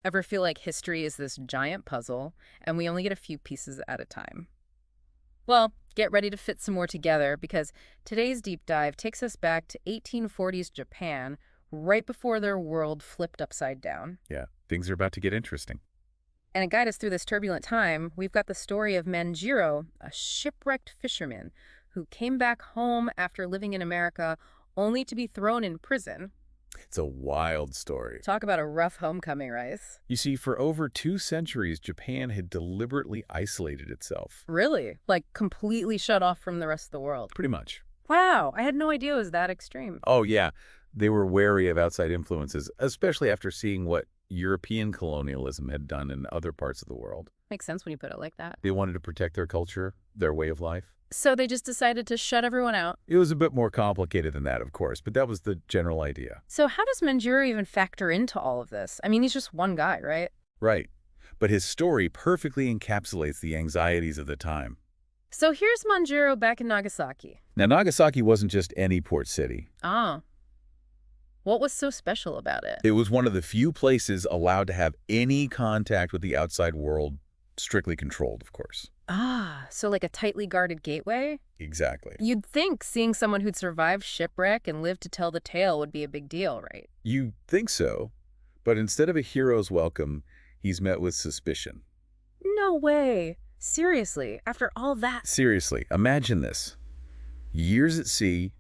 Ever feel like history is this giant puzzle and we only get a few pieces at a time? Well, get ready to fit some more together because today's deep dive takes us back to 1840s Japan, right before their world flipped upside down. Yeah, things are about to get interesting. And to guide us through this turbulent time, we've got the story of Manjiro, a shipwrecked fisherman who came back home after living in America only to be thrown in prison. It's a wild story. Talk about a rough homecoming, Rice. You see, for over 2 centuries, Japan had deliberately isolated itself. Really? Like completely shut off from the rest of the world. Pretty much. Wow, I had no idea it was that extreme. Oh, yeah. They were wary of outside influences, especially after seeing what European colonialism had done in other parts of the world. Makes sense when you put it like that. They wanted to protect their culture, their way of life. So they just decided to shut everyone out. It was a bit more complicated than that, of course, but that was the general idea. So how does Manjiro even factor into all of this? I mean, he's just one guy, right? Right. But his story perfectly encapsulates the anxieties of the time. So here's Manjiro back in Nagasaki. Now, Nagasaki wasn't just any port city. Ah. What was so special about it? It was one of the few places allowed to have any contact with the outside world, strictly controlled, of course. Ah, so like a tightly guarded gateway? Exactly. You'd think seeing someone who'd survived shipwreck and lived to tell the tale would be a big deal, right? You think so, but instead of a hero's welcome, he's met with suspicion. No way. Seriously, after all that. Seriously, imagine this. Years at sea,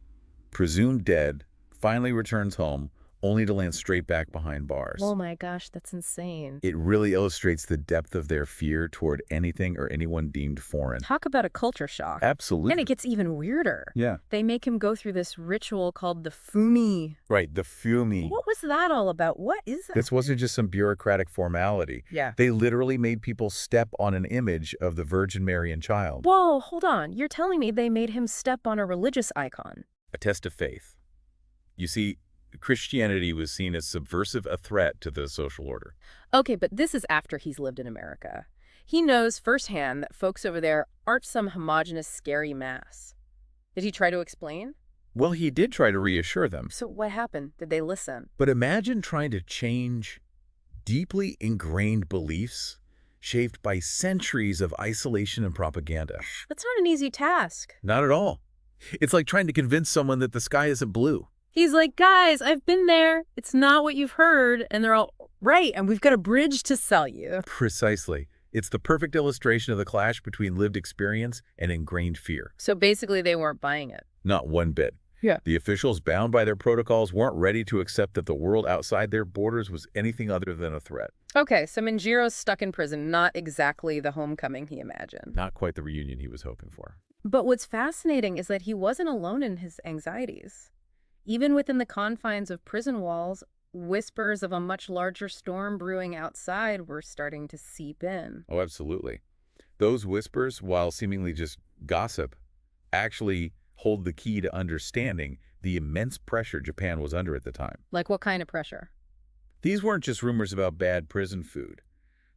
presumed dead, finally returns home, only to land straight back behind bars. Oh my gosh, that's insane. It really illustrates the depth of their fear toward anything or anyone deemed foreign. Talk about a culture shock. Absolutely. And it gets even weirder. Yeah. They make him go through this ritual called the Fumi. Right, the Fumi. What was that all about? What is that? This wasn't just some bureaucratic formality. Yeah. They literally made people step on an image of the Virgin Mary and Child. Whoa, hold on. You're telling me they made him step on a religious icon? A test of faith. You see, Christianity was seen as subversive, a threat to the social order. Okay, but this is after he's lived in America. He knows firsthand that folks over there aren't some homogenous, scary mass. Did he try to explain? Well, he did try to reassure them. So what happened? Did they listen? But imagine trying to change deeply ingrained beliefs shaped by centuries of isolation and propaganda. That's not an easy task. Not at all. It's like trying to convince someone that the sky isn't blue. He's like, guys, I've been there. It's not what you've heard. And they're all, right, and we've got a bridge to sell you. Precisely. It's the perfect illustration of the clash between lived experience and ingrained fear. So basically they weren't buying it. Not one bit. Yeah. The officials, bound by their protocols, weren't ready to accept that the world outside their borders was anything other than a threat. Okay, so Manjiro's stuck in prison, not exactly the homecoming he imagined. Not quite the reunion he was hoping for. But what's fascinating is that he wasn't alone in his anxieties. Even within the confines of prison walls, whispers of a much larger storm brewing outside were starting to seep in. Oh, absolutely. Those whispers, while seemingly just gossip, actually hold the key to understanding the immense pressure Japan was under at the time. Like what kind of pressure? These weren't just rumors about bad prison food.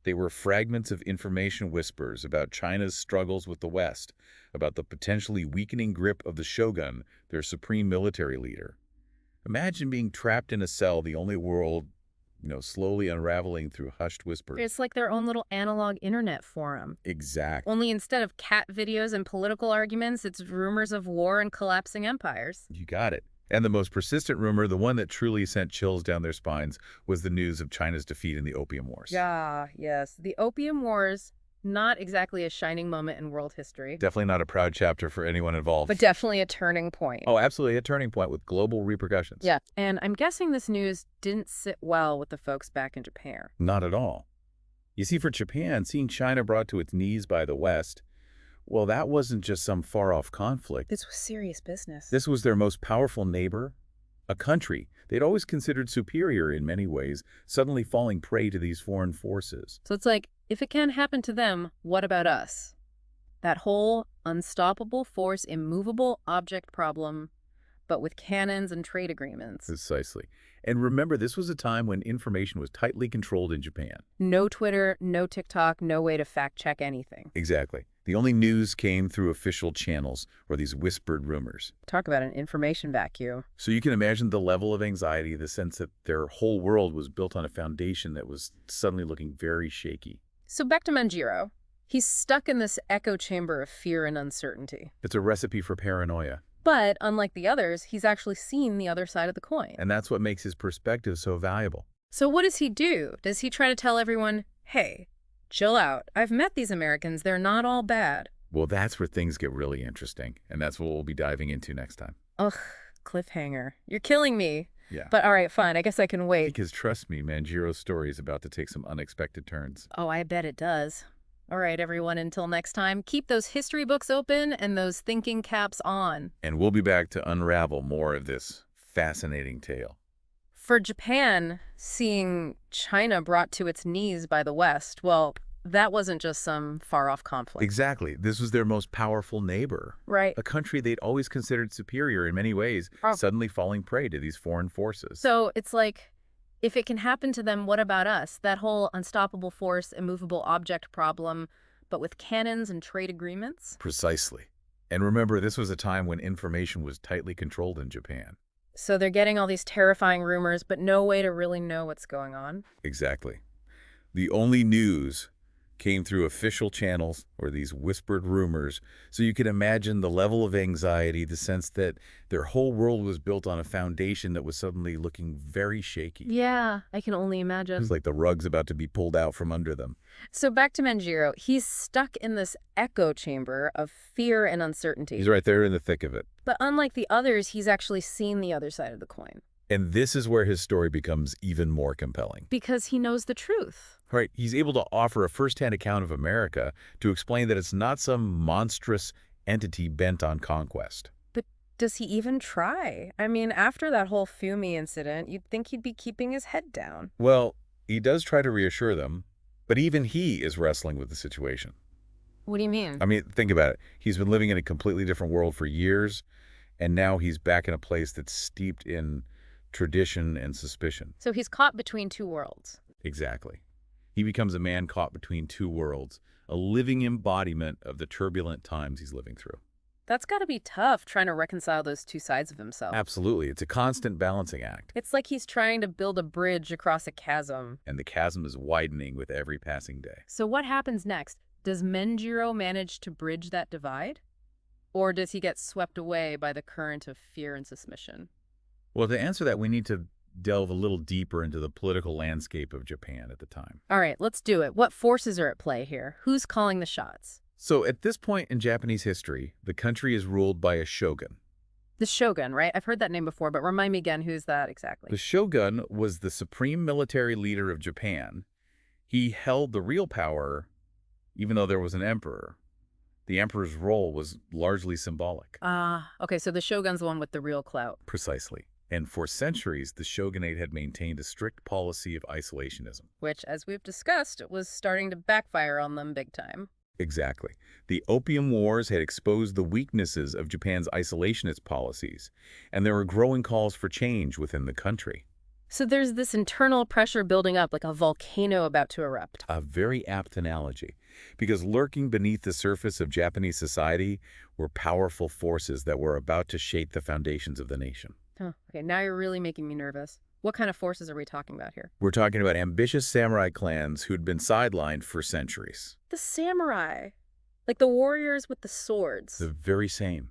They were fragments of information whispers about China's struggles with the West, about the potentially weakening grip of the shogun, their supreme military leader. Imagine being trapped in a cell, the only world, slowly unraveling through hushed whispers. It's like their own little analog internet forum. Exactly. Only instead of cat videos and political arguments, it's rumors of war and collapsing empires. You got it. And the most persistent rumor, the one that truly sent chills down their spines, was the news of China's defeat in the Opium Wars. Yeah, yes. The Opium Wars, not exactly a shining moment in world history. Definitely not a proud chapter for anyone involved. But definitely a turning point. Oh, absolutely a turning point with global repercussions. Yeah, and I'm guessing this news didn't sit well with the folks back in Japan. Not at all. You see, for Japan, seeing China brought to its knees by the West, well, that wasn't just some far-off conflict. This was serious business. This was their most powerful neighbor, a country they'd always considered superior in many ways, suddenly falling prey to these foreign forces. So it's like, if it can happen to them, what about us? That whole unstoppable force, immovable object problem, but with cannons and trade agreements. Precisely. And remember, this was a time when information was tightly controlled in Japan. No Twitter, no TikTok, no way to fact-check anything. Exactly. The only news came through official channels or these whispered rumors. Talk about an information vacuum. So you can imagine the level of anxiety, the sense that their whole world was built on a foundation that was suddenly looking very shaky. So back to Manjiro. He's stuck in this echo chamber of fear and uncertainty. It's a recipe for paranoia. But unlike the others, he's actually seen the other side of the coin. And that's what makes his perspective so valuable. So what does he do? Does he try to tell everyone, hey, chill out. I've met these Americans. They're not all bad. Well, that's where things get really interesting. And that's what we'll be diving into next time. Ugh, cliffhanger. You're killing me. Yeah. But all right, fine. I guess I can wait. Because trust me, Manjiro's story is about to take some unexpected turns. Oh, I bet it does. All right, everyone, until next time, keep those history books open and those thinking caps on. And we'll be back to unravel more of this fascinating tale. For Japan, seeing China brought to its knees by the West, well, that wasn't just some far-off conflict. Exactly. This was their most powerful neighbor. Right. A country they'd always considered superior in many ways, suddenly falling prey to these foreign forces. So it's like, if it can happen to them, what about us? That whole unstoppable force, immovable object problem, but with cannons and trade agreements? Precisely. And remember, this was a time when information was tightly controlled in Japan. So they're getting all these terrifying rumors, but no way to really know what's going on? Exactly. The only news came through official channels or these whispered rumors, so you can imagine the level of anxiety, the sense that their whole world was built on a foundation that was suddenly looking very shaky. Yeah, I can only imagine. It's like the rug's about to be pulled out from under them. So back to Manjiro. He's stuck in this echo chamber of fear and uncertainty. He's right there in the thick of it. But unlike the others, he's actually seen the other side of the coin. And this is where his story becomes even more compelling. Because he knows the truth. Right, he's able to offer a first-hand account of America to explain that it's not some monstrous entity bent on conquest. But does he even try? I mean, after that whole Fumi incident, you'd think he'd be keeping his head down. Well, he does try to reassure them, but even he is wrestling with the situation. What do you mean? I mean, think about it. He's been living in a completely different world for years, and now he's back in a place that's steeped in tradition and suspicion. So he's caught between two worlds. Exactly. He becomes a man caught between two worlds, a living embodiment of the turbulent times he's living through. That's got to be tough, trying to reconcile those two sides of himself. Absolutely. It's a constant balancing act. It's like he's trying to build a bridge across a chasm. And the chasm is widening with every passing day. So what happens next? Does Manjiro manage to bridge that divide? Or does he get swept away by the current of fear and suspicion? Well, to answer that, we need to delve a little deeper into the political landscape of Japan at the time. All right, let's do it. What forces are at play here? Who's calling the shots? So at this point in Japanese history, the country is ruled by a shogun. The shogun, right? I've heard that name before, but remind me again, who's that exactly? The shogun was the supreme military leader of Japan. He held the real power, even though there was an emperor. The emperor's role was largely symbolic. Okay, so the shogun's the one with the real clout. Precisely. And for centuries, the shogunate had maintained a strict policy of isolationism. Which, as we've discussed, was starting to backfire on them big time. Exactly. The Opium Wars had exposed the weaknesses of Japan's isolationist policies, and there were growing calls for change within the country. So there's this internal pressure building up, like a volcano about to erupt. A very apt analogy, because lurking beneath the surface of Japanese society were powerful forces that were about to shake the foundations of the nation. Oh, okay, now you're really making me nervous. What kind of forces are we talking about here? We're talking about ambitious samurai clans who'd been sidelined for centuries. The samurai. Like the warriors with the swords. The very same.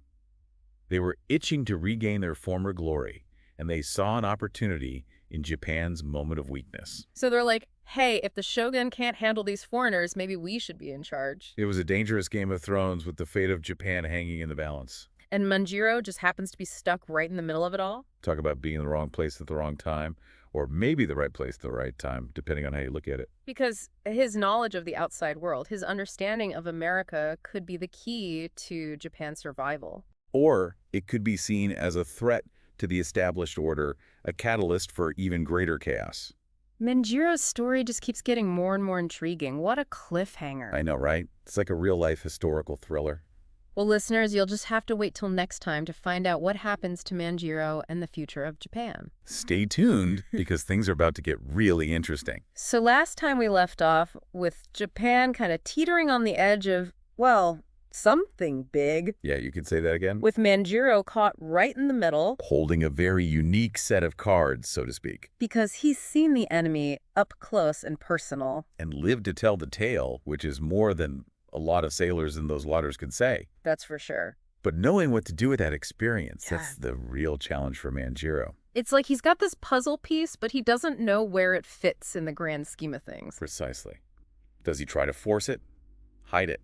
They were itching to regain their former glory, and they saw an opportunity in Japan's moment of weakness. So they're like, hey, if the shogun can't handle these foreigners, maybe we should be in charge. It was a dangerous Game of Thrones with the fate of Japan hanging in the balance. And Manjiro just happens to be stuck right in the middle of it all? Talk about being in the wrong place at the wrong time, or maybe the right place at the right time, depending on how you look at it. Because his knowledge of the outside world, his understanding of America could be the key to Japan's survival. Or it could be seen as a threat to the established order, a catalyst for even greater chaos. Manjiro's story just keeps getting more and more intriguing. What a cliffhanger. I know, right? It's like a real-life historical thriller. Well, listeners, you'll just have to wait till next time to find out what happens to Manjiro and the future of Japan. Stay tuned, because things are about to get really interesting. So last time we left off with Japan kind of teetering on the edge of, well, something big, Yeah, you could say that again. with Manjiro caught right in the middle Holding a very unique set of cards, so to speak, because he's seen the enemy up close and personal. and lived to tell the tale, which is more than a lot of sailors in those waters could say. That's for sure. But knowing what to do with that experience, Yeah. that's the real challenge for Manjiro. It's like he's got this puzzle piece, but he doesn't know where it fits in the grand scheme of things. Precisely. Does he try to force it? Hide it?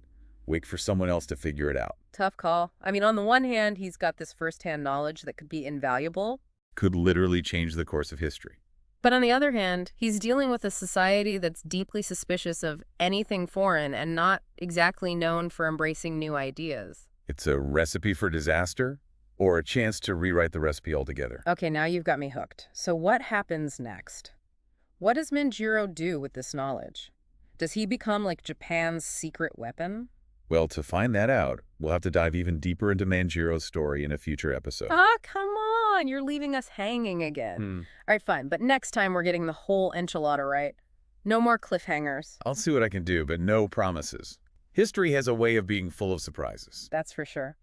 Wait for someone else to figure it out? Tough call. I mean, on the one hand, he's got this firsthand knowledge that could be invaluable. Could literally change the course of history. But on the other hand, he's dealing with a society that's deeply suspicious of anything foreign and not exactly known for embracing new ideas. It's a recipe for disaster or a chance to rewrite the recipe altogether. Okay, now you've got me hooked. So what happens next? What does Manjiro do with this knowledge? Does he become like Japan's secret weapon? Well, to find that out, we'll have to dive even deeper into Manjiro's story in a future episode. Ah, come on. You're leaving us hanging again. All right, fine. But next time we're getting the whole enchilada right. No more cliffhangers. I'll see what I can do, but no promises. History has a way of being full of surprises. That's for sure.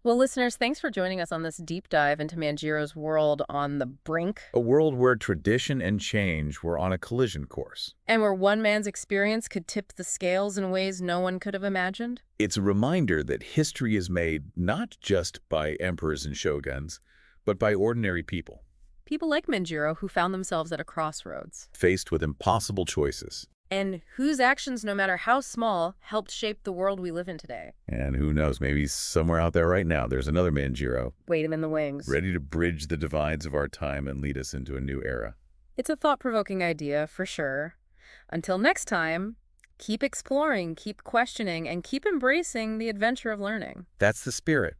Well, listeners, thanks for joining us on this deep dive into Manjiro's world on the brink, A world where tradition and change were on a collision course. and where one man's experience could tip the scales in ways no one could have imagined. It's a reminder that history is made not just by emperors and shoguns, but by ordinary people, People like Manjiro who found themselves at a crossroads, faced with impossible choices. and whose actions, no matter how small, helped shape the world we live in today. And who knows, maybe somewhere out there right now, there's another Manjiro, Wait him in the wings. ready to bridge the divides of our time and lead us into a new era. It's a thought-provoking idea, for sure. Until next time, keep exploring, keep questioning, and keep embracing the adventure of learning. That's the spirit.